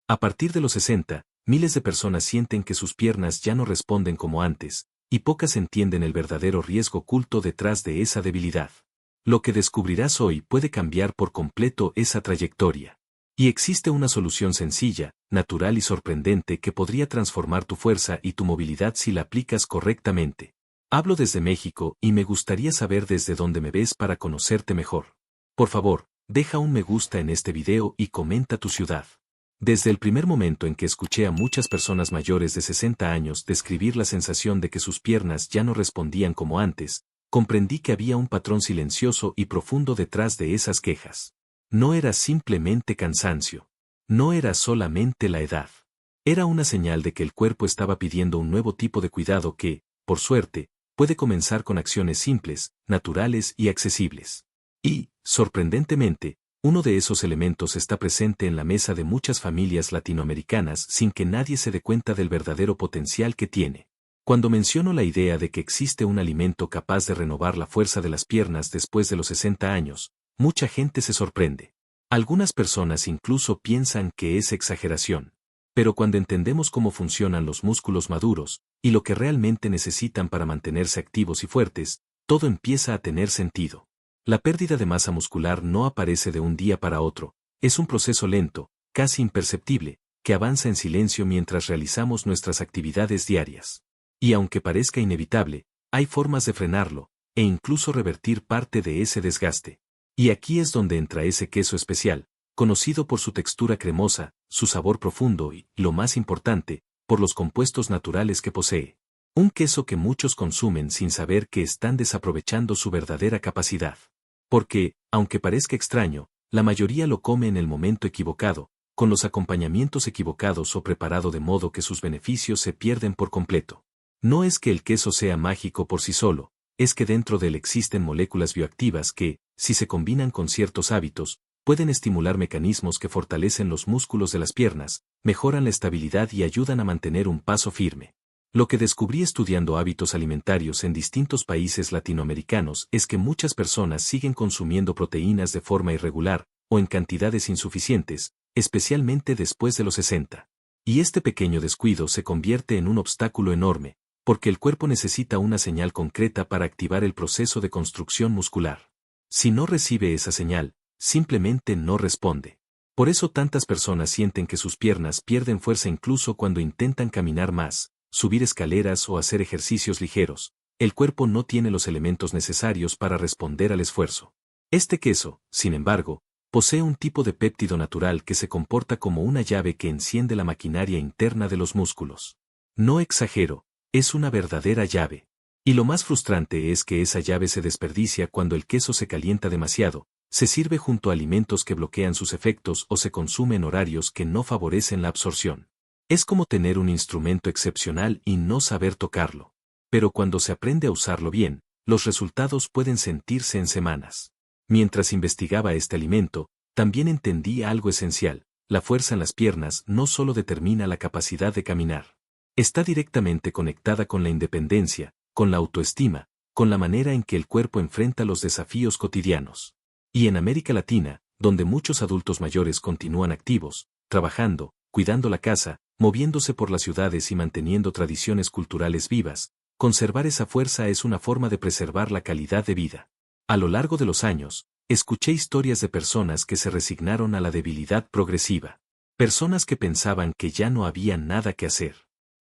A partir de los 60, miles de personas sienten que sus piernas ya no responden como antes, y pocas entienden el verdadero riesgo oculto detrás de esa debilidad. Lo que descubrirás hoy puede cambiar por completo esa trayectoria. Y existe una solución sencilla, natural y sorprendente que podría transformar tu fuerza y tu movilidad si la aplicas correctamente. Hablo desde México y me gustaría saber desde dónde me ves para conocerte mejor. Por favor, deja un me gusta en este video y comenta tu ciudad. Desde el primer momento en que escuché a muchas personas mayores de 60 años describir la sensación de que sus piernas ya no respondían como antes, comprendí que había un patrón silencioso y profundo detrás de esas quejas. No era simplemente cansancio. No era solamente la edad. Era una señal de que el cuerpo estaba pidiendo un nuevo tipo de cuidado que, por suerte, puede comenzar con acciones simples, naturales y accesibles. Y, sorprendentemente, uno de esos elementos está presente en la mesa de muchas familias latinoamericanas sin que nadie se dé cuenta del verdadero potencial que tiene. Cuando menciono la idea de que existe un alimento capaz de renovar la fuerza de las piernas después de los 60 años, mucha gente se sorprende. Algunas personas incluso piensan que es exageración. Pero cuando entendemos cómo funcionan los músculos maduros, y lo que realmente necesitan para mantenerse activos y fuertes, todo empieza a tener sentido. La pérdida de masa muscular no aparece de un día para otro, es un proceso lento, casi imperceptible, que avanza en silencio mientras realizamos nuestras actividades diarias. Y aunque parezca inevitable, hay formas de frenarlo, e incluso revertir parte de ese desgaste. Y aquí es donde entra ese queso especial, conocido por su textura cremosa, su sabor profundo y, lo más importante, por los compuestos naturales que posee. Un queso que muchos consumen sin saber que están desaprovechando su verdadera capacidad. Porque, aunque parezca extraño, la mayoría lo come en el momento equivocado, con los acompañamientos equivocados o preparado de modo que sus beneficios se pierden por completo. No es que el queso sea mágico por sí solo, es que dentro de él existen moléculas bioactivas que, si se combinan con ciertos hábitos, pueden estimular mecanismos que fortalecen los músculos de las piernas, mejoran la estabilidad y ayudan a mantener un paso firme. Lo que descubrí estudiando hábitos alimentarios en distintos países latinoamericanos es que muchas personas siguen consumiendo proteínas de forma irregular, o en cantidades insuficientes, especialmente después de los 60. Y este pequeño descuido se convierte en un obstáculo enorme, porque el cuerpo necesita una señal concreta para activar el proceso de construcción muscular. Si no recibe esa señal, simplemente no responde. Por eso tantas personas sienten que sus piernas pierden fuerza incluso cuando intentan caminar más, subir escaleras o hacer ejercicios ligeros. El cuerpo no tiene los elementos necesarios para responder al esfuerzo. Este queso, sin embargo, posee un tipo de péptido natural que se comporta como una llave que enciende la maquinaria interna de los músculos. No exagero, es una verdadera llave. Y lo más frustrante es que esa llave se desperdicia cuando el queso se calienta demasiado, se sirve junto a alimentos que bloquean sus efectos o se consume en horarios que no favorecen la absorción. Es como tener un instrumento excepcional y no saber tocarlo. Pero cuando se aprende a usarlo bien, los resultados pueden sentirse en semanas. Mientras investigaba este alimento, también entendí algo esencial: la fuerza en las piernas no solo determina la capacidad de caminar. Está directamente conectada con la independencia, con la autoestima, con la manera en que el cuerpo enfrenta los desafíos cotidianos. Y en América Latina, donde muchos adultos mayores continúan activos, trabajando, cuidando la casa, moviéndose por las ciudades y manteniendo tradiciones culturales vivas, conservar esa fuerza es una forma de preservar la calidad de vida. A lo largo de los años, escuché historias de personas que se resignaron a la debilidad progresiva. Personas que pensaban que ya no había nada que hacer.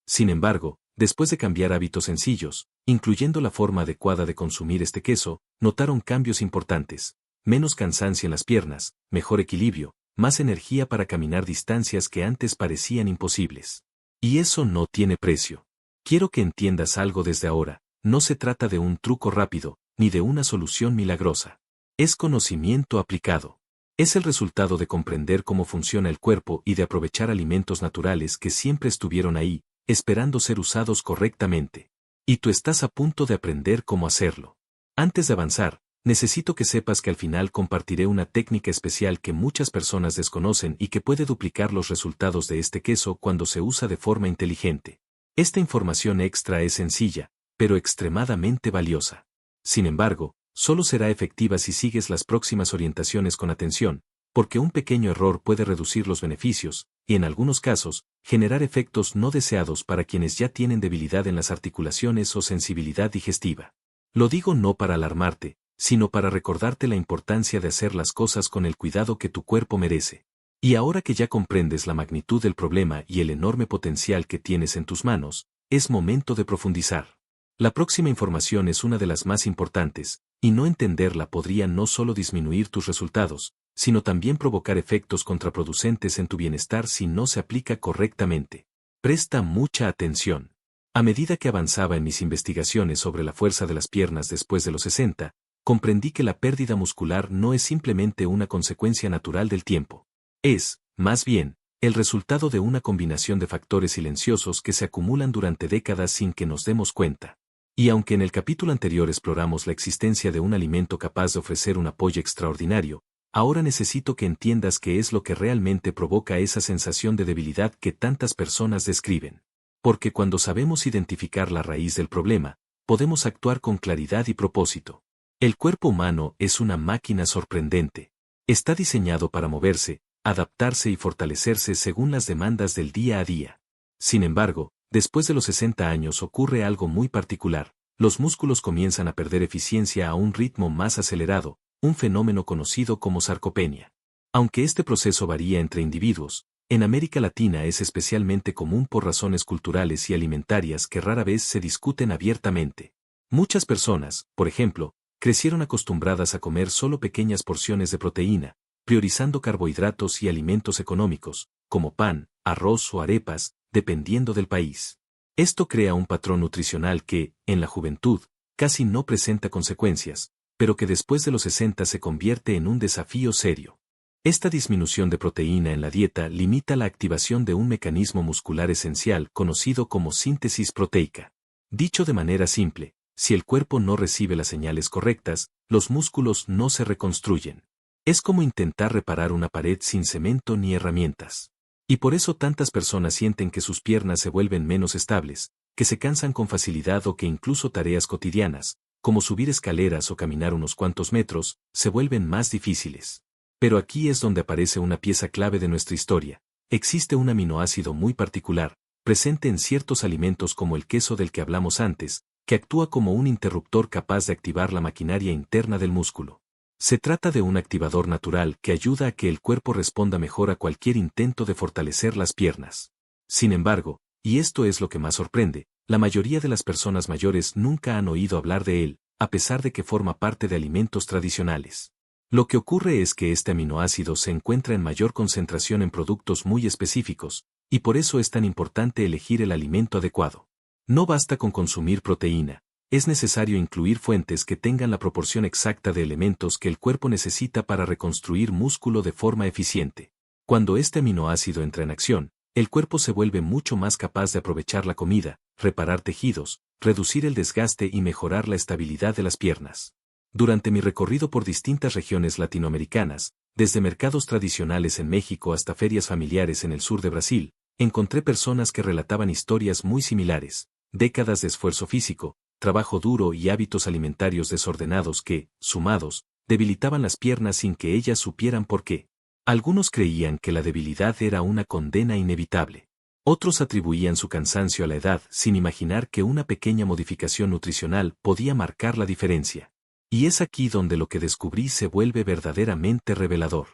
Sin embargo, después de cambiar hábitos sencillos, incluyendo la forma adecuada de consumir este queso, notaron cambios importantes: menos cansancio en las piernas, mejor equilibrio, más energía para caminar distancias que antes parecían imposibles. Y eso no tiene precio. Quiero que entiendas algo desde ahora: no se trata de un truco rápido, ni de una solución milagrosa. Es conocimiento aplicado. Es el resultado de comprender cómo funciona el cuerpo y de aprovechar alimentos naturales que siempre estuvieron ahí, esperando ser usados correctamente. Y tú estás a punto de aprender cómo hacerlo. Antes de avanzar, necesito que sepas que al final compartiré una técnica especial que muchas personas desconocen y que puede duplicar los resultados de este queso cuando se usa de forma inteligente. Esta información extra es sencilla, pero extremadamente valiosa. Sin embargo, solo será efectiva si sigues las próximas orientaciones con atención, porque un pequeño error puede reducir los beneficios, y en algunos casos, generar efectos no deseados para quienes ya tienen debilidad en las articulaciones o sensibilidad digestiva. Lo digo no para alarmarte, sino para recordarte la importancia de hacer las cosas con el cuidado que tu cuerpo merece. Y ahora que ya comprendes la magnitud del problema y el enorme potencial que tienes en tus manos, es momento de profundizar. La próxima información es una de las más importantes, y no entenderla podría no solo disminuir tus resultados, sino también provocar efectos contraproducentes en tu bienestar si no se aplica correctamente. Presta mucha atención. A medida que avanzaba en mis investigaciones sobre la fuerza de las piernas después de los 60, comprendí que la pérdida muscular no es simplemente una consecuencia natural del tiempo. Es, más bien, el resultado de una combinación de factores silenciosos que se acumulan durante décadas sin que nos demos cuenta. Y aunque en el capítulo anterior exploramos la existencia de un alimento capaz de ofrecer un apoyo extraordinario, ahora necesito que entiendas qué es lo que realmente provoca esa sensación de debilidad que tantas personas describen. Porque cuando sabemos identificar la raíz del problema, podemos actuar con claridad y propósito. El cuerpo humano es una máquina sorprendente. Está diseñado para moverse, adaptarse y fortalecerse según las demandas del día a día. Sin embargo, después de los 60 años ocurre algo muy particular. Los músculos comienzan a perder eficiencia a un ritmo más acelerado, un fenómeno conocido como sarcopenia. Aunque este proceso varía entre individuos, en América Latina es especialmente común por razones culturales y alimentarias que rara vez se discuten abiertamente. Muchas personas, por ejemplo, crecieron acostumbradas a comer solo pequeñas porciones de proteína, priorizando carbohidratos y alimentos económicos, como pan, arroz o arepas, dependiendo del país. Esto crea un patrón nutricional que, en la juventud, casi no presenta consecuencias, pero que después de los 60 se convierte en un desafío serio. Esta disminución de proteína en la dieta limita la activación de un mecanismo muscular esencial conocido como síntesis proteica. Dicho de manera simple, si el cuerpo no recibe las señales correctas, los músculos no se reconstruyen. Es como intentar reparar una pared sin cemento ni herramientas. Y por eso tantas personas sienten que sus piernas se vuelven menos estables, que se cansan con facilidad o que incluso tareas cotidianas, como subir escaleras o caminar unos cuantos metros, se vuelven más difíciles. Pero aquí es donde aparece una pieza clave de nuestra historia. Existe un aminoácido muy particular, presente en ciertos alimentos como el queso del que hablamos antes, que actúa como un interruptor capaz de activar la maquinaria interna del músculo. Se trata de un activador natural que ayuda a que el cuerpo responda mejor a cualquier intento de fortalecer las piernas. Sin embargo, y esto es lo que más sorprende, la mayoría de las personas mayores nunca han oído hablar de él, a pesar de que forma parte de alimentos tradicionales. Lo que ocurre es que este aminoácido se encuentra en mayor concentración en productos muy específicos, y por eso es tan importante elegir el alimento adecuado. No basta con consumir proteína, es necesario incluir fuentes que tengan la proporción exacta de elementos que el cuerpo necesita para reconstruir músculo de forma eficiente. Cuando este aminoácido entra en acción, el cuerpo se vuelve mucho más capaz de aprovechar la comida, reparar tejidos, reducir el desgaste y mejorar la estabilidad de las piernas. Durante mi recorrido por distintas regiones latinoamericanas, desde mercados tradicionales en México hasta ferias familiares en el sur de Brasil, encontré personas que relataban historias muy similares, décadas de esfuerzo físico, trabajo duro y hábitos alimentarios desordenados que, sumados, debilitaban las piernas sin que ellas supieran por qué. Algunos creían que la debilidad era una condena inevitable. Otros atribuían su cansancio a la edad sin imaginar que una pequeña modificación nutricional podía marcar la diferencia. Y es aquí donde lo que descubrí se vuelve verdaderamente revelador.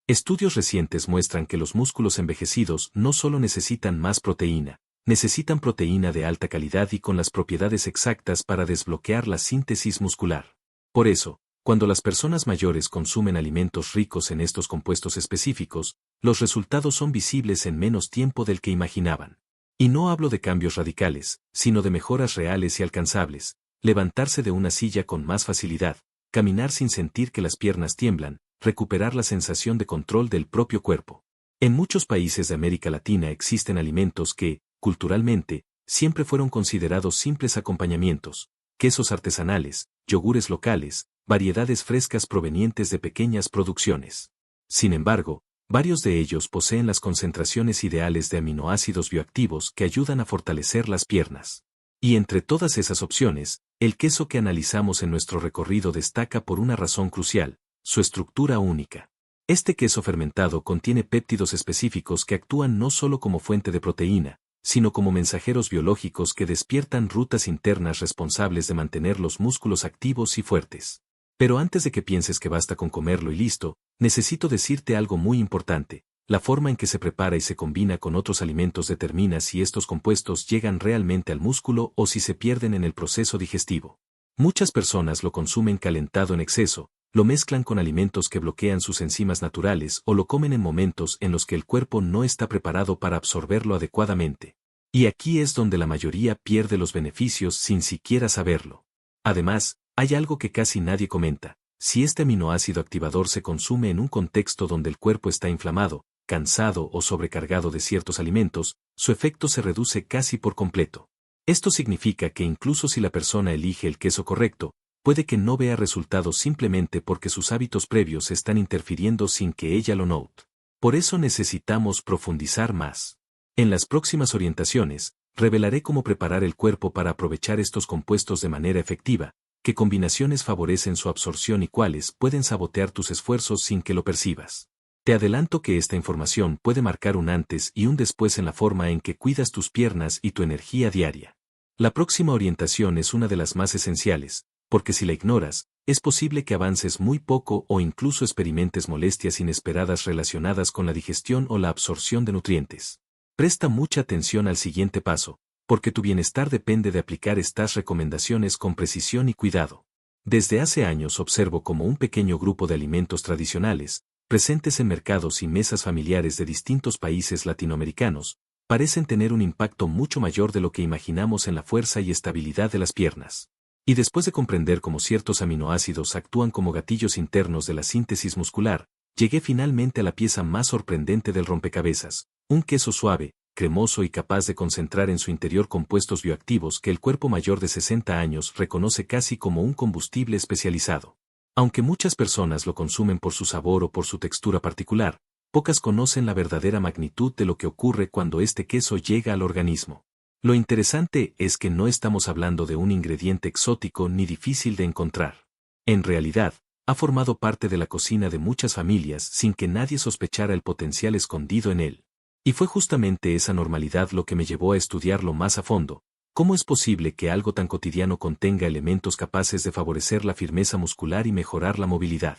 Estudios recientes muestran que los músculos envejecidos no solo necesitan más proteína, necesitan proteína de alta calidad y con las propiedades exactas para desbloquear la síntesis muscular. Por eso, cuando las personas mayores consumen alimentos ricos en estos compuestos específicos, los resultados son visibles en menos tiempo del que imaginaban. Y no hablo de cambios radicales, sino de mejoras reales y alcanzables. Levantarse de una silla con más facilidad, caminar sin sentir que las piernas tiemblan, recuperar la sensación de control del propio cuerpo. En muchos países de América Latina existen alimentos que, culturalmente, siempre fueron considerados simples acompañamientos, quesos artesanales, yogures locales, variedades frescas provenientes de pequeñas producciones. Sin embargo, varios de ellos poseen las concentraciones ideales de aminoácidos bioactivos que ayudan a fortalecer las piernas. Y entre todas esas opciones, el queso que analizamos en nuestro recorrido destaca por una razón crucial, su estructura única. Este queso fermentado contiene péptidos específicos que actúan no solo como fuente de proteína, sino como mensajeros biológicos que despiertan rutas internas responsables de mantener los músculos activos y fuertes. Pero antes de que pienses que basta con comerlo y listo, necesito decirte algo muy importante. La forma en que se prepara y se combina con otros alimentos determina si estos compuestos llegan realmente al músculo o si se pierden en el proceso digestivo. Muchas personas lo consumen calentado en exceso, lo mezclan con alimentos que bloquean sus enzimas naturales o lo comen en momentos en los que el cuerpo no está preparado para absorberlo adecuadamente. Y aquí es donde la mayoría pierde los beneficios sin siquiera saberlo. Además, hay algo que casi nadie comenta. Si este aminoácido activador se consume en un contexto donde el cuerpo está inflamado, cansado o sobrecargado de ciertos alimentos, su efecto se reduce casi por completo. Esto significa que incluso si la persona elige el queso correcto, puede que no vea resultados simplemente porque sus hábitos previos están interfiriendo sin que ella lo note. Por eso necesitamos profundizar más. En las próximas orientaciones, revelaré cómo preparar el cuerpo para aprovechar estos compuestos de manera efectiva, qué combinaciones favorecen su absorción y cuáles pueden sabotear tus esfuerzos sin que lo percibas. Te adelanto que esta información puede marcar un antes y un después en la forma en que cuidas tus piernas y tu energía diaria. La próxima orientación es una de las más esenciales, porque si la ignoras, es posible que avances muy poco o incluso experimentes molestias inesperadas relacionadas con la digestión o la absorción de nutrientes. Presta mucha atención al siguiente paso, porque tu bienestar depende de aplicar estas recomendaciones con precisión y cuidado. Desde hace años observo cómo un pequeño grupo de alimentos tradicionales, presentes en mercados y mesas familiares de distintos países latinoamericanos, parecen tener un impacto mucho mayor de lo que imaginamos en la fuerza y estabilidad de las piernas. Y después de comprender cómo ciertos aminoácidos actúan como gatillos internos de la síntesis muscular, llegué finalmente a la pieza más sorprendente del rompecabezas, un queso suave, cremoso y capaz de concentrar en su interior compuestos bioactivos que el cuerpo mayor de 60 años reconoce casi como un combustible especializado. Aunque muchas personas lo consumen por su sabor o por su textura particular, pocas conocen la verdadera magnitud de lo que ocurre cuando este queso llega al organismo. Lo interesante es que no estamos hablando de un ingrediente exótico ni difícil de encontrar. En realidad, ha formado parte de la cocina de muchas familias sin que nadie sospechara el potencial escondido en él. Y fue justamente esa normalidad lo que me llevó a estudiarlo más a fondo. ¿Cómo es posible que algo tan cotidiano contenga elementos capaces de favorecer la firmeza muscular y mejorar la movilidad?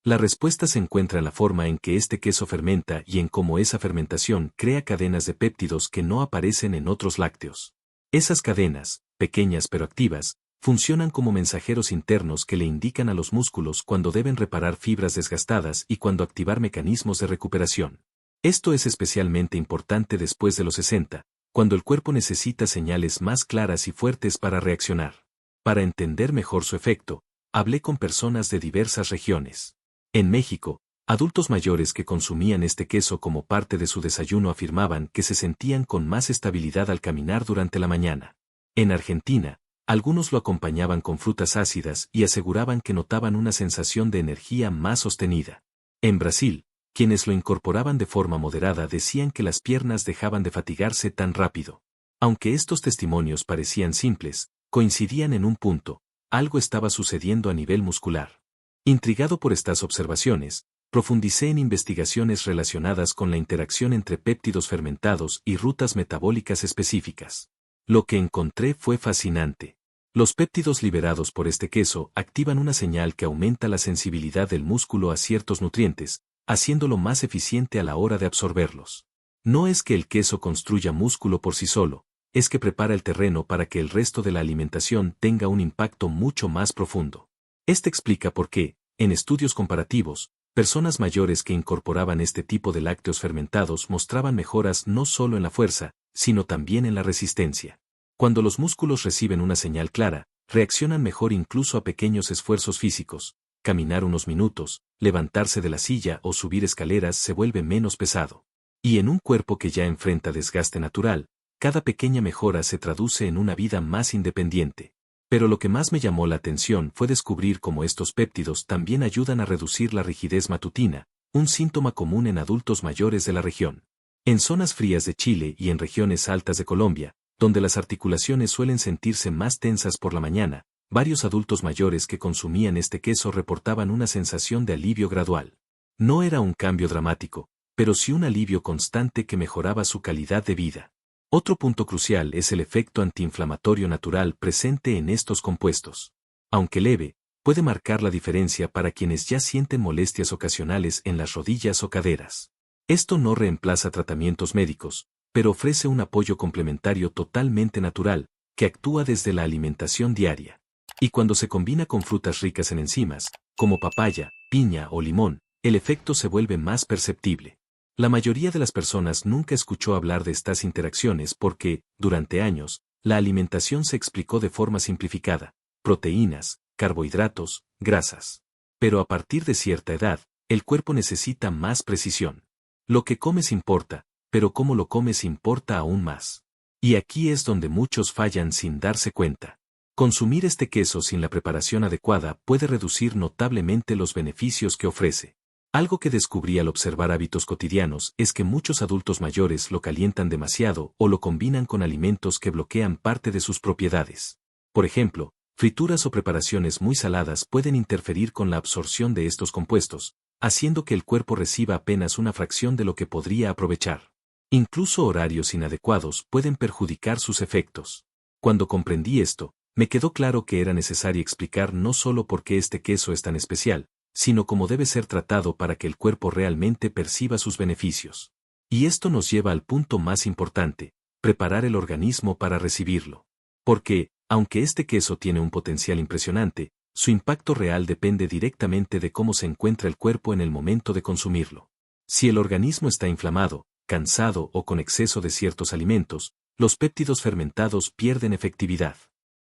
La respuesta se encuentra en la forma en que este queso fermenta y en cómo esa fermentación crea cadenas de péptidos que no aparecen en otros lácteos. Esas cadenas, pequeñas pero activas, funcionan como mensajeros internos que le indican a los músculos cuando deben reparar fibras desgastadas y cuando activar mecanismos de recuperación. Esto es especialmente importante después de los 60, cuando el cuerpo necesita señales más claras y fuertes para reaccionar. Para entender mejor su efecto, hablé con personas de diversas regiones. En México, adultos mayores que consumían este queso como parte de su desayuno afirmaban que se sentían con más estabilidad al caminar durante la mañana. En Argentina, algunos lo acompañaban con frutas ácidas y aseguraban que notaban una sensación de energía más sostenida. En Brasil, quienes lo incorporaban de forma moderada decían que las piernas dejaban de fatigarse tan rápido. Aunque estos testimonios parecían simples, coincidían en un punto: algo estaba sucediendo a nivel muscular. Intrigado por estas observaciones, profundicé en investigaciones relacionadas con la interacción entre péptidos fermentados y rutas metabólicas específicas. Lo que encontré fue fascinante. Los péptidos liberados por este queso activan una señal que aumenta la sensibilidad del músculo a ciertos nutrientes, haciéndolo más eficiente a la hora de absorberlos. No es que el queso construya músculo por sí solo, es que prepara el terreno para que el resto de la alimentación tenga un impacto mucho más profundo. Esto explica por qué, en estudios comparativos, personas mayores que incorporaban este tipo de lácteos fermentados mostraban mejoras no solo en la fuerza, sino también en la resistencia. Cuando los músculos reciben una señal clara, reaccionan mejor incluso a pequeños esfuerzos físicos. Caminar unos minutos, levantarse de la silla o subir escaleras se vuelve menos pesado. Y en un cuerpo que ya enfrenta desgaste natural, cada pequeña mejora se traduce en una vida más independiente. Pero lo que más me llamó la atención fue descubrir cómo estos péptidos también ayudan a reducir la rigidez matutina, un síntoma común en adultos mayores de la región. En zonas frías de Chile y en regiones altas de Colombia, donde las articulaciones suelen sentirse más tensas por la mañana, varios adultos mayores que consumían este queso reportaban una sensación de alivio gradual. No era un cambio dramático, pero sí un alivio constante que mejoraba su calidad de vida. Otro punto crucial es el efecto antiinflamatorio natural presente en estos compuestos. Aunque leve, puede marcar la diferencia para quienes ya sienten molestias ocasionales en las rodillas o caderas. Esto no reemplaza tratamientos médicos, pero ofrece un apoyo complementario totalmente natural, que actúa desde la alimentación diaria. Y cuando se combina con frutas ricas en enzimas, como papaya, piña o limón, el efecto se vuelve más perceptible. La mayoría de las personas nunca escuchó hablar de estas interacciones porque, durante años, la alimentación se explicó de forma simplificada: proteínas, carbohidratos, grasas. Pero a partir de cierta edad, el cuerpo necesita más precisión. Lo que comes importa, pero cómo lo comes importa aún más. Y aquí es donde muchos fallan sin darse cuenta. Consumir este queso sin la preparación adecuada puede reducir notablemente los beneficios que ofrece. Algo que descubrí al observar hábitos cotidianos es que muchos adultos mayores lo calientan demasiado o lo combinan con alimentos que bloquean parte de sus propiedades. Por ejemplo, frituras o preparaciones muy saladas pueden interferir con la absorción de estos compuestos, haciendo que el cuerpo reciba apenas una fracción de lo que podría aprovechar. Incluso horarios inadecuados pueden perjudicar sus efectos. Cuando comprendí esto, me quedó claro que era necesario explicar no solo por qué este queso es tan especial, sino cómo debe ser tratado para que el cuerpo realmente perciba sus beneficios. Y esto nos lleva al punto más importante: preparar el organismo para recibirlo. Porque, aunque este queso tiene un potencial impresionante, su impacto real depende directamente de cómo se encuentra el cuerpo en el momento de consumirlo. Si el organismo está inflamado, cansado o con exceso de ciertos alimentos, los péptidos fermentados pierden efectividad.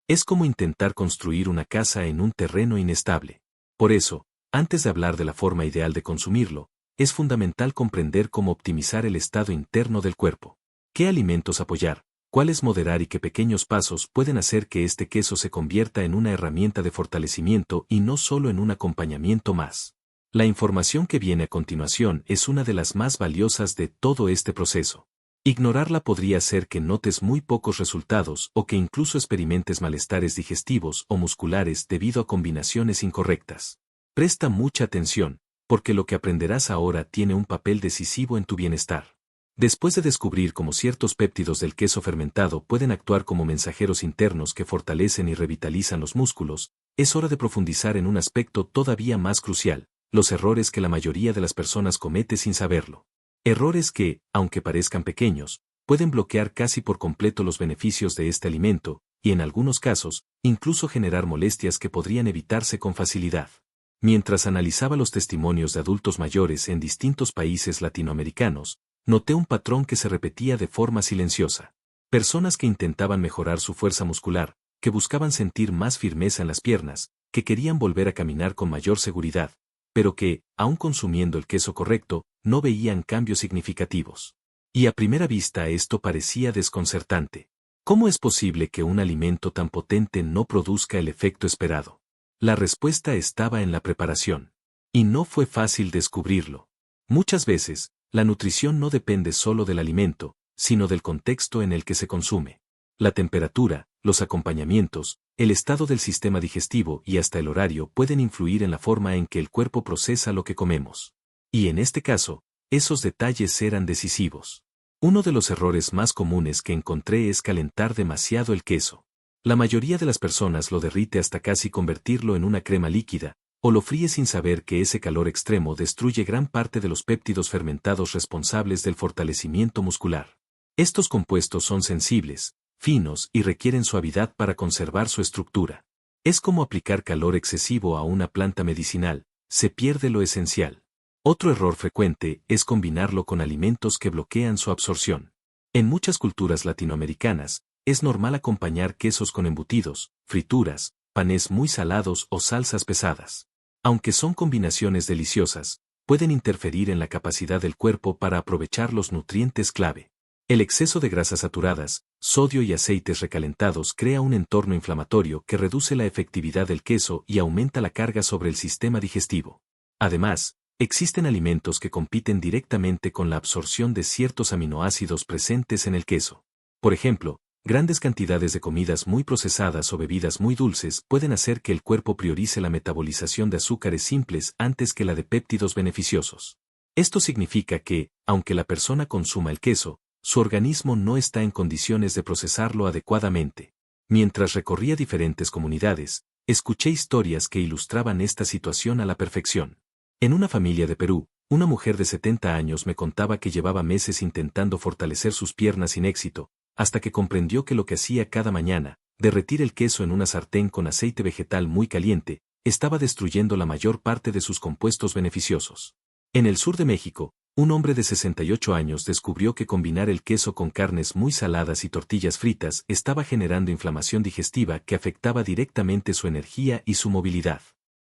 Es como intentar construir una casa en un terreno inestable. Por eso, antes de hablar de la forma ideal de consumirlo, es fundamental comprender cómo optimizar el estado interno del cuerpo. ¿Qué alimentos apoyar? ¿Cuáles moderar y qué pequeños pasos pueden hacer que este queso se convierta en una herramienta de fortalecimiento y no solo en un acompañamiento más? La información que viene a continuación es una de las más valiosas de todo este proceso. Ignorarla podría hacer que notes muy pocos resultados o que incluso experimentes malestares digestivos o musculares debido a combinaciones incorrectas. Presta mucha atención, porque lo que aprenderás ahora tiene un papel decisivo en tu bienestar. Después de descubrir cómo ciertos péptidos del queso fermentado pueden actuar como mensajeros internos que fortalecen y revitalizan los músculos, es hora de profundizar en un aspecto todavía más crucial: los errores que la mayoría de las personas comete sin saberlo. Errores que, aunque parezcan pequeños, pueden bloquear casi por completo los beneficios de este alimento, y en algunos casos, incluso generar molestias que podrían evitarse con facilidad. Mientras analizaba los testimonios de adultos mayores en distintos países latinoamericanos, noté un patrón que se repetía de forma silenciosa. Personas que intentaban mejorar su fuerza muscular, que buscaban sentir más firmeza en las piernas, que querían volver a caminar con mayor seguridad, pero que, aun consumiendo el queso correcto, no veían cambios significativos. Y a primera vista esto parecía desconcertante. ¿Cómo es posible que un alimento tan potente no produzca el efecto esperado? La respuesta estaba en la preparación. Y no fue fácil descubrirlo. Muchas veces, la nutrición no depende solo del alimento, sino del contexto en el que se consume. La temperatura, los acompañamientos, el estado del sistema digestivo y hasta el horario pueden influir en la forma en que el cuerpo procesa lo que comemos. Y en este caso, esos detalles eran decisivos. Uno de los errores más comunes que encontré es calentar demasiado el queso. La mayoría de las personas lo derrite hasta casi convertirlo en una crema líquida, o lo fríe sin saber que ese calor extremo destruye gran parte de los péptidos fermentados responsables del fortalecimiento muscular. Estos compuestos son sensibles, finos y requieren suavidad para conservar su estructura. Es como aplicar calor excesivo a una planta medicinal: se pierde lo esencial. Otro error frecuente es combinarlo con alimentos que bloquean su absorción. En muchas culturas latinoamericanas, es normal acompañar quesos con embutidos, frituras, panes muy salados o salsas pesadas. Aunque son combinaciones deliciosas, pueden interferir en la capacidad del cuerpo para aprovechar los nutrientes clave. El exceso de grasas saturadas, sodio y aceites recalentados crea un entorno inflamatorio que reduce la efectividad del queso y aumenta la carga sobre el sistema digestivo. Además, existen alimentos que compiten directamente con la absorción de ciertos aminoácidos presentes en el queso. Por ejemplo, Grandes cantidades de comidas muy procesadas o bebidas muy dulces pueden hacer que el cuerpo priorice la metabolización de azúcares simples antes que la de péptidos beneficiosos. Esto significa que, aunque la persona consuma el queso, su organismo no está en condiciones de procesarlo adecuadamente. Mientras recorría diferentes comunidades, escuché historias que ilustraban esta situación a la perfección. En una familia de Perú, una mujer de 70 años me contaba que llevaba meses intentando fortalecer sus piernas sin éxito, hasta que comprendió que lo que hacía cada mañana, derretir el queso en una sartén con aceite vegetal muy caliente, estaba destruyendo la mayor parte de sus compuestos beneficiosos. En el sur de México, un hombre de 68 años descubrió que combinar el queso con carnes muy saladas y tortillas fritas estaba generando inflamación digestiva que afectaba directamente su energía y su movilidad.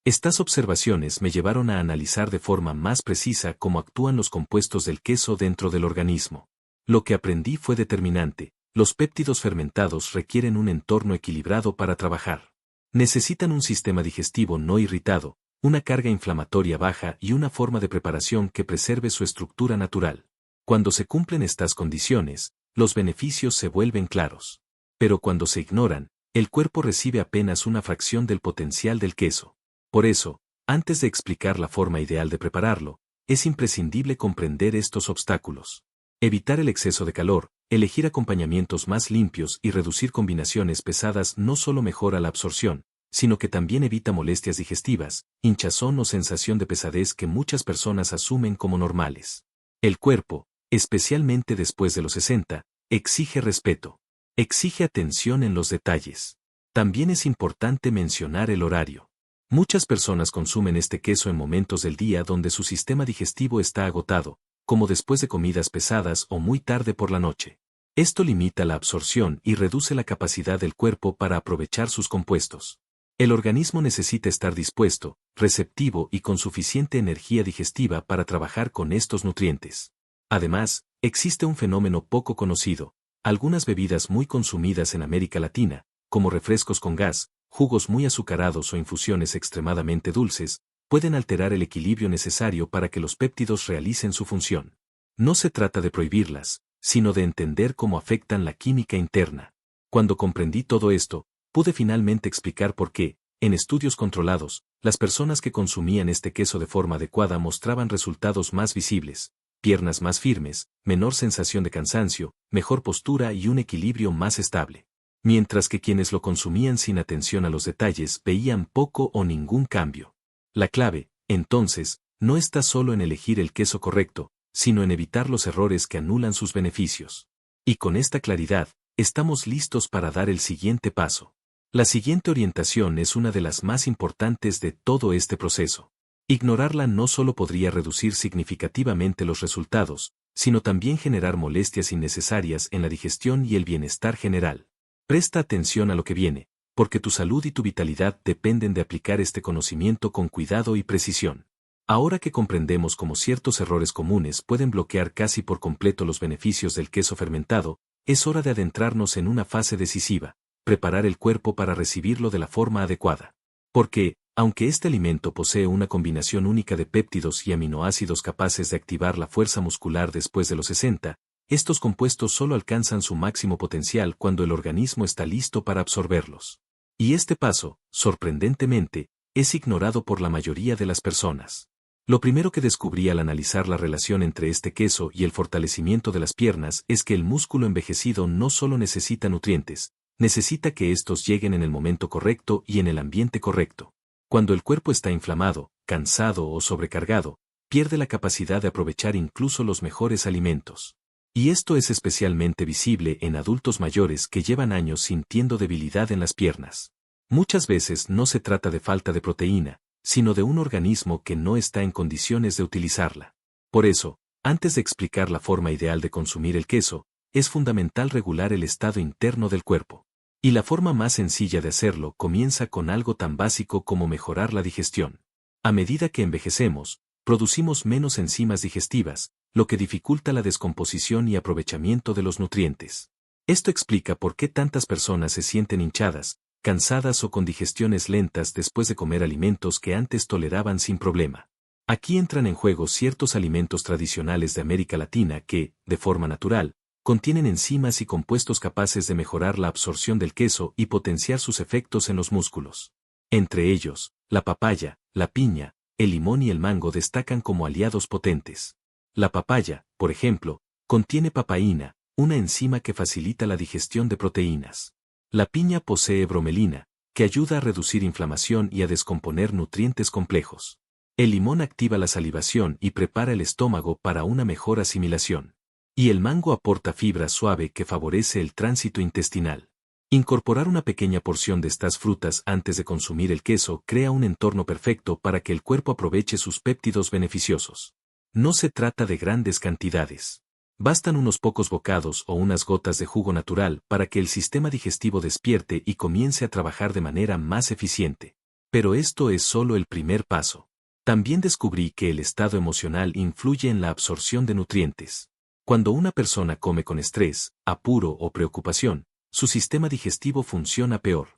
Estas observaciones me llevaron a analizar de forma más precisa cómo actúan los compuestos del queso dentro del organismo. Lo que aprendí fue determinante: los péptidos fermentados requieren un entorno equilibrado para trabajar. Necesitan un sistema digestivo no irritado, una carga inflamatoria baja y una forma de preparación que preserve su estructura natural. Cuando se cumplen estas condiciones, los beneficios se vuelven claros. Pero cuando se ignoran, el cuerpo recibe apenas una fracción del potencial del queso. Por eso, antes de explicar la forma ideal de prepararlo, es imprescindible comprender estos obstáculos. Evitar el exceso de calor, elegir acompañamientos más limpios y reducir combinaciones pesadas no solo mejora la absorción, sino que también evita molestias digestivas, hinchazón o sensación de pesadez que muchas personas asumen como normales. El cuerpo, especialmente después de los 60, exige respeto. Exige atención en los detalles. También es importante mencionar el horario. Muchas personas consumen este queso en momentos del día donde su sistema digestivo está agotado, como después de comidas pesadas o muy tarde por la noche. Esto limita la absorción y reduce la capacidad del cuerpo para aprovechar sus compuestos. El organismo necesita estar dispuesto, receptivo y con suficiente energía digestiva para trabajar con estos nutrientes. Además, existe un fenómeno poco conocido: algunas bebidas muy consumidas en América Latina, como refrescos con gas, jugos muy azucarados o infusiones extremadamente dulces, pueden alterar el equilibrio necesario para que los péptidos realicen su función. No se trata de prohibirlas, sino de entender cómo afectan la química interna. Cuando comprendí todo esto, pude finalmente explicar por qué, en estudios controlados, las personas que consumían este queso de forma adecuada mostraban resultados más visibles: piernas más firmes, menor sensación de cansancio, mejor postura y un equilibrio más estable. Mientras que quienes lo consumían sin atención a los detalles veían poco o ningún cambio. La clave, entonces, no está solo en elegir el queso correcto, sino en evitar los errores que anulan sus beneficios. Y con esta claridad, estamos listos para dar el siguiente paso. La siguiente orientación es una de las más importantes de todo este proceso. Ignorarla no solo podría reducir significativamente los resultados, sino también generar molestias innecesarias en la digestión y el bienestar general. Presta atención a lo que viene, porque tu salud y tu vitalidad dependen de aplicar este conocimiento con cuidado y precisión. Ahora que comprendemos cómo ciertos errores comunes pueden bloquear casi por completo los beneficios del queso fermentado, es hora de adentrarnos en una fase decisiva: preparar el cuerpo para recibirlo de la forma adecuada. Porque, aunque este alimento posee una combinación única de péptidos y aminoácidos capaces de activar la fuerza muscular después de los 60, estos compuestos solo alcanzan su máximo potencial cuando el organismo está listo para absorberlos. Y este paso, sorprendentemente, es ignorado por la mayoría de las personas. Lo primero que descubrí al analizar la relación entre este queso y el fortalecimiento de las piernas es que el músculo envejecido no solo necesita nutrientes, necesita que estos lleguen en el momento correcto y en el ambiente correcto. Cuando el cuerpo está inflamado, cansado o sobrecargado, pierde la capacidad de aprovechar incluso los mejores alimentos. Y esto es especialmente visible en adultos mayores que llevan años sintiendo debilidad en las piernas. Muchas veces no se trata de falta de proteína, sino de un organismo que no está en condiciones de utilizarla. Por eso, antes de explicar la forma ideal de consumir el queso, es fundamental regular el estado interno del cuerpo. Y la forma más sencilla de hacerlo comienza con algo tan básico como mejorar la digestión. A medida que envejecemos, producimos menos enzimas digestivas, lo que dificulta la descomposición y aprovechamiento de los nutrientes. Esto explica por qué tantas personas se sienten hinchadas, cansadas o con digestiones lentas después de comer alimentos que antes toleraban sin problema. Aquí entran en juego ciertos alimentos tradicionales de América Latina que, de forma natural, contienen enzimas y compuestos capaces de mejorar la absorción del queso y potenciar sus efectos en los músculos. Entre ellos, la papaya, la piña, el limón y el mango destacan como aliados potentes. La papaya, por ejemplo, contiene papaína, una enzima que facilita la digestión de proteínas. La piña posee bromelina, que ayuda a reducir inflamación y a descomponer nutrientes complejos. El limón activa la salivación y prepara el estómago para una mejor asimilación. Y el mango aporta fibra suave que favorece el tránsito intestinal. Incorporar una pequeña porción de estas frutas antes de consumir el queso crea un entorno perfecto para que el cuerpo aproveche sus péptidos beneficiosos. No se trata de grandes cantidades. Bastan unos pocos bocados o unas gotas de jugo natural para que el sistema digestivo despierte y comience a trabajar de manera más eficiente. Pero esto es solo el primer paso. También descubrí que el estado emocional influye en la absorción de nutrientes. Cuando una persona come con estrés, apuro o preocupación, su sistema digestivo funciona peor.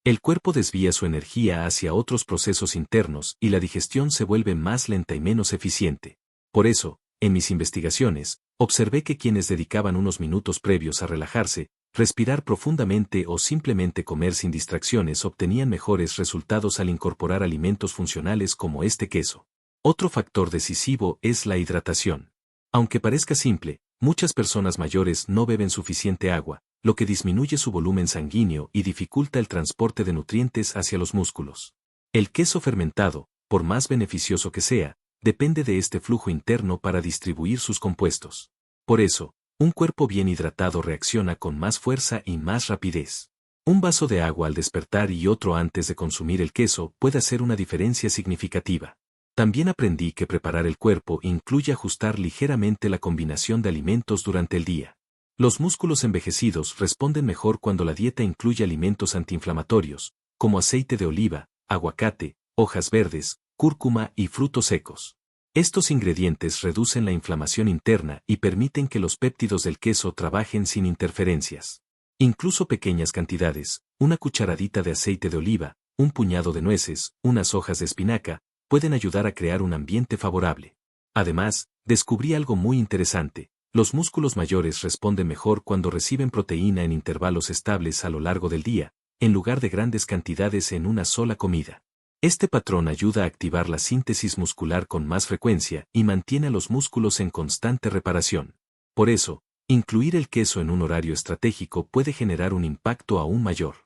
El cuerpo desvía su energía hacia otros procesos internos y la digestión se vuelve más lenta y menos eficiente. Por eso, en mis investigaciones, observé que quienes dedicaban unos minutos previos a relajarse, respirar profundamente o simplemente comer sin distracciones obtenían mejores resultados al incorporar alimentos funcionales como este queso. Otro factor decisivo es la hidratación. Aunque parezca simple, muchas personas mayores no beben suficiente agua, lo que disminuye su volumen sanguíneo y dificulta el transporte de nutrientes hacia los músculos. El queso fermentado, por más beneficioso que sea, depende de este flujo interno para distribuir sus compuestos. Por eso, un cuerpo bien hidratado reacciona con más fuerza y más rapidez. Un vaso de agua al despertar y otro antes de consumir el queso puede hacer una diferencia significativa. También aprendí que preparar el cuerpo incluye ajustar ligeramente la combinación de alimentos durante el día. Los músculos envejecidos responden mejor cuando la dieta incluye alimentos antiinflamatorios, como aceite de oliva, aguacate, hojas verdes, cúrcuma y frutos secos. Estos ingredientes reducen la inflamación interna y permiten que los péptidos del queso trabajen sin interferencias. Incluso pequeñas cantidades, una cucharadita de aceite de oliva, un puñado de nueces, unas hojas de espinaca, pueden ayudar a crear un ambiente favorable. Además, descubrí algo muy interesante. Los músculos mayores responden mejor cuando reciben proteína en intervalos estables a lo largo del día, en lugar de grandes cantidades en una sola comida. Este patrón ayuda a activar la síntesis muscular con más frecuencia y mantiene a los músculos en constante reparación. Por eso, incluir el queso en un horario estratégico puede generar un impacto aún mayor.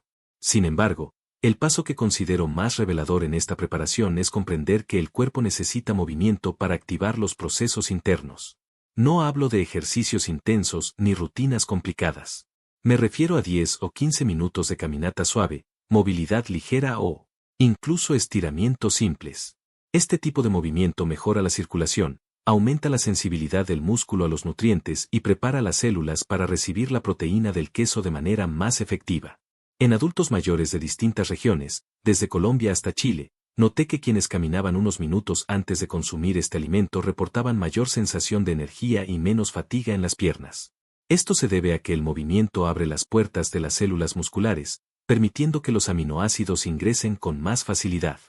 Sin embargo, el paso que considero más revelador en esta preparación es comprender que el cuerpo necesita movimiento para activar los procesos internos. No hablo de ejercicios intensos ni rutinas complicadas. Me refiero a 10 o 15 minutos de caminata suave, movilidad ligera o, incluso estiramientos simples. Este tipo de movimiento mejora la circulación, aumenta la sensibilidad del músculo a los nutrientes y prepara las células para recibir la proteína del queso de manera más efectiva. En adultos mayores de distintas regiones, desde Colombia hasta Chile, noté que quienes caminaban unos minutos antes de consumir este alimento reportaban mayor sensación de energía y menos fatiga en las piernas. Esto se debe a que el movimiento abre las puertas de las células musculares, permitiendo que los aminoácidos ingresen con más facilidad.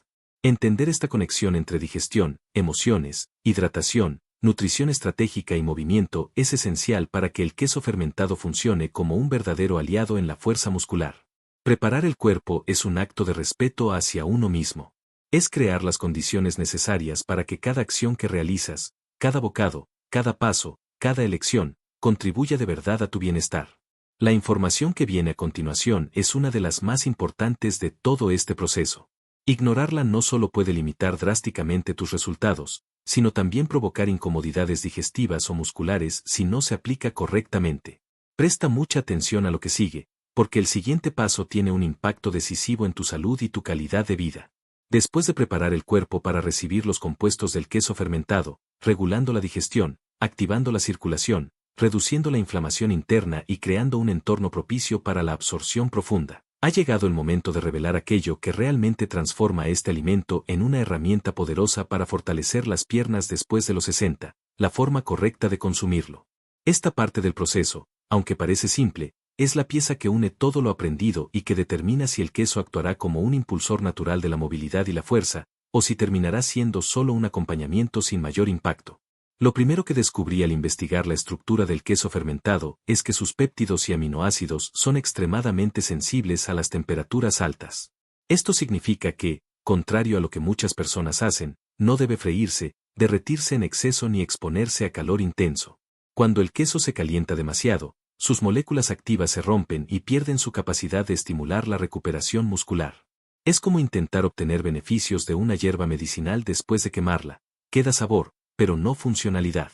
Entender esta conexión entre digestión, emociones, hidratación, nutrición estratégica y movimiento es esencial para que el queso fermentado funcione como un verdadero aliado en la fuerza muscular. Preparar el cuerpo es un acto de respeto hacia uno mismo. Es crear las condiciones necesarias para que cada acción que realizas, cada bocado, cada paso, cada elección, contribuya de verdad a tu bienestar. La información que viene a continuación es una de las más importantes de todo este proceso. Ignorarla no solo puede limitar drásticamente tus resultados, sino también provocar incomodidades digestivas o musculares si no se aplica correctamente. Presta mucha atención a lo que sigue, porque el siguiente paso tiene un impacto decisivo en tu salud y tu calidad de vida. Después de preparar el cuerpo para recibir los compuestos del queso fermentado, regulando la digestión, activando la circulación, reduciendo la inflamación interna y creando un entorno propicio para la absorción profunda, ha llegado el momento de revelar aquello que realmente transforma este alimento en una herramienta poderosa para fortalecer las piernas después de los 60, la forma correcta de consumirlo. Esta parte del proceso, aunque parece simple, es la pieza que une todo lo aprendido y que determina si el queso actuará como un impulsor natural de la movilidad y la fuerza, o si terminará siendo solo un acompañamiento sin mayor impacto. Lo primero que descubrí al investigar la estructura del queso fermentado es que sus péptidos y aminoácidos son extremadamente sensibles a las temperaturas altas. Esto significa que, contrario a lo que muchas personas hacen, no debe freírse, derretirse en exceso ni exponerse a calor intenso. Cuando el queso se calienta demasiado, sus moléculas activas se rompen y pierden su capacidad de estimular la recuperación muscular. Es como intentar obtener beneficios de una hierba medicinal después de quemarla. Queda sabor, pero no funcionalidad.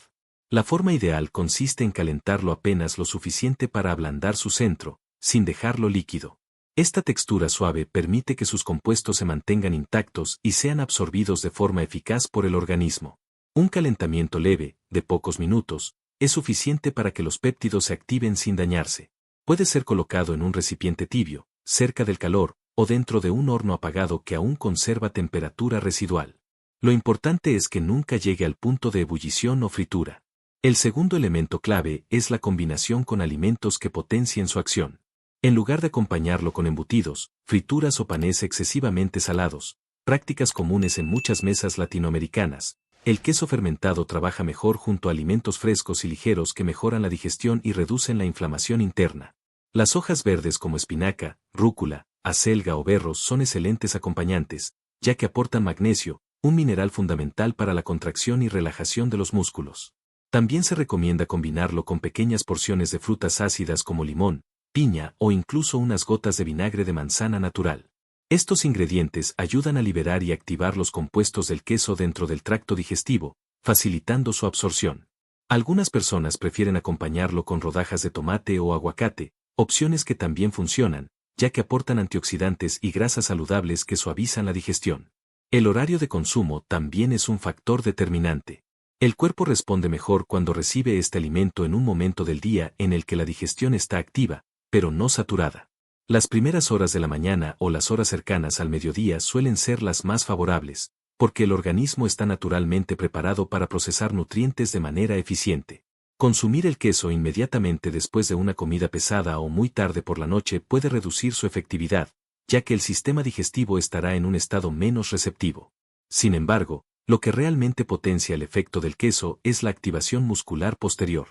La forma ideal consiste en calentarlo apenas lo suficiente para ablandar su centro, sin dejarlo líquido. Esta textura suave permite que sus compuestos se mantengan intactos y sean absorbidos de forma eficaz por el organismo. Un calentamiento leve, de pocos minutos, es suficiente para que los péptidos se activen sin dañarse. Puede ser colocado en un recipiente tibio, cerca del calor, o dentro de un horno apagado que aún conserva temperatura residual. Lo importante es que nunca llegue al punto de ebullición o fritura. El segundo elemento clave es la combinación con alimentos que potencien su acción. En lugar de acompañarlo con embutidos, frituras o panes excesivamente salados, prácticas comunes en muchas mesas latinoamericanas, el queso fermentado trabaja mejor junto a alimentos frescos y ligeros que mejoran la digestión y reducen la inflamación interna. Las hojas verdes como espinaca, rúcula, acelga o berros son excelentes acompañantes, ya que aportan magnesio, un mineral fundamental para la contracción y relajación de los músculos. También se recomienda combinarlo con pequeñas porciones de frutas ácidas como limón, piña o incluso unas gotas de vinagre de manzana natural. Estos ingredientes ayudan a liberar y activar los compuestos del queso dentro del tracto digestivo, facilitando su absorción. Algunas personas prefieren acompañarlo con rodajas de tomate o aguacate, opciones que también funcionan, ya que aportan antioxidantes y grasas saludables que suavizan la digestión. El horario de consumo también es un factor determinante. El cuerpo responde mejor cuando recibe este alimento en un momento del día en el que la digestión está activa, pero no saturada. Las primeras horas de la mañana o las horas cercanas al mediodía suelen ser las más favorables, porque el organismo está naturalmente preparado para procesar nutrientes de manera eficiente. Consumir el queso inmediatamente después de una comida pesada o muy tarde por la noche puede reducir su efectividad, ya que el sistema digestivo estará en un estado menos receptivo. Sin embargo, lo que realmente potencia el efecto del queso es la activación muscular posterior.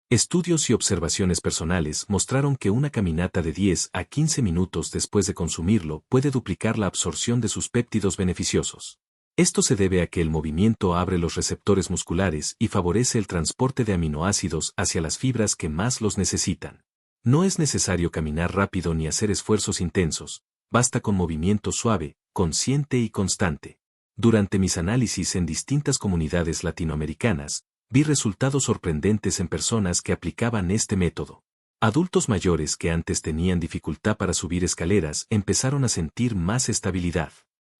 Estudios y observaciones personales mostraron que una caminata de 10 a 15 minutos después de consumirlo puede duplicar la absorción de sus péptidos beneficiosos. Esto se debe a que el movimiento abre los receptores musculares y favorece el transporte de aminoácidos hacia las fibras que más los necesitan. No es necesario caminar rápido ni hacer esfuerzos intensos, basta con movimiento suave, consciente y constante. Durante mis análisis en distintas comunidades latinoamericanas, vi resultados sorprendentes en personas que aplicaban este método. Adultos mayores que antes tenían dificultad para subir escaleras empezaron a sentir más estabilidad.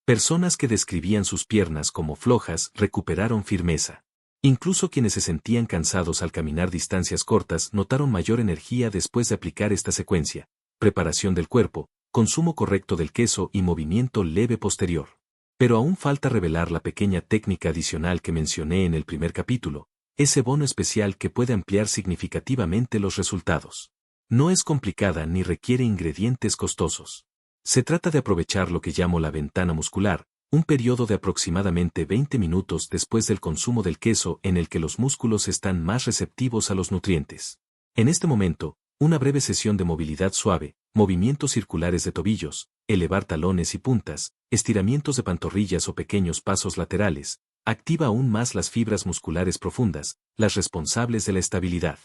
Personas que describían sus piernas como flojas recuperaron firmeza. Incluso quienes se sentían cansados al caminar distancias cortas notaron mayor energía después de aplicar esta secuencia: preparación del cuerpo, consumo correcto del queso y movimiento leve posterior. Pero aún falta revelar la pequeña técnica adicional que mencioné en el primer capítulo, ese bono especial que puede ampliar significativamente los resultados. No es complicada ni requiere ingredientes costosos. Se trata de aprovechar lo que llamo la ventana muscular, un periodo de aproximadamente 20 minutos después del consumo del queso en el que los músculos están más receptivos a los nutrientes. En este momento, una breve sesión de movilidad suave, movimientos circulares de tobillos, elevar talones y puntas, estiramientos de pantorrillas o pequeños pasos laterales, activa aún más las fibras musculares profundas, las responsables de la estabilidad.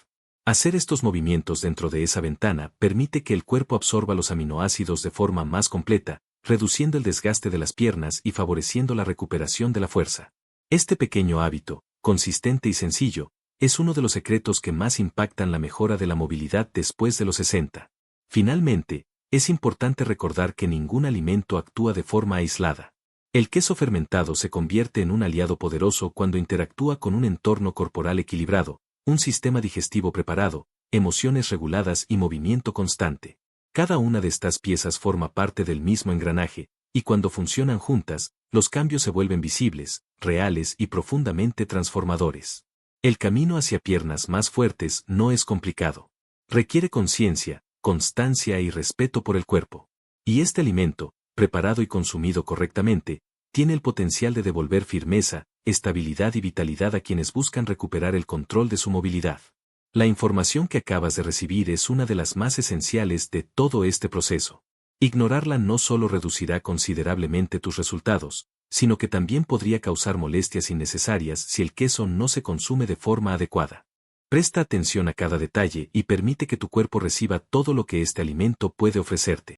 Hacer estos movimientos dentro de esa ventana permite que el cuerpo absorba los aminoácidos de forma más completa, reduciendo el desgaste de las piernas y favoreciendo la recuperación de la fuerza. Este pequeño hábito, consistente y sencillo, es uno de los secretos que más impactan la mejora de la movilidad después de los 60. Finalmente, es importante recordar que ningún alimento actúa de forma aislada. El queso fermentado se convierte en un aliado poderoso cuando interactúa con un entorno corporal equilibrado, un sistema digestivo preparado, emociones reguladas y movimiento constante. Cada una de estas piezas forma parte del mismo engranaje, y cuando funcionan juntas, los cambios se vuelven visibles, reales y profundamente transformadores. El camino hacia piernas más fuertes no es complicado. Requiere conciencia, constancia y respeto por el cuerpo. Y este alimento, preparado y consumido correctamente, tiene el potencial de devolver firmeza, estabilidad y vitalidad a quienes buscan recuperar el control de su movilidad. La información que acabas de recibir es una de las más esenciales de todo este proceso. Ignorarla no solo reducirá considerablemente tus resultados, sino que también podría causar molestias innecesarias si el queso no se consume de forma adecuada. Presta atención a cada detalle y permite que tu cuerpo reciba todo lo que este alimento puede ofrecerte.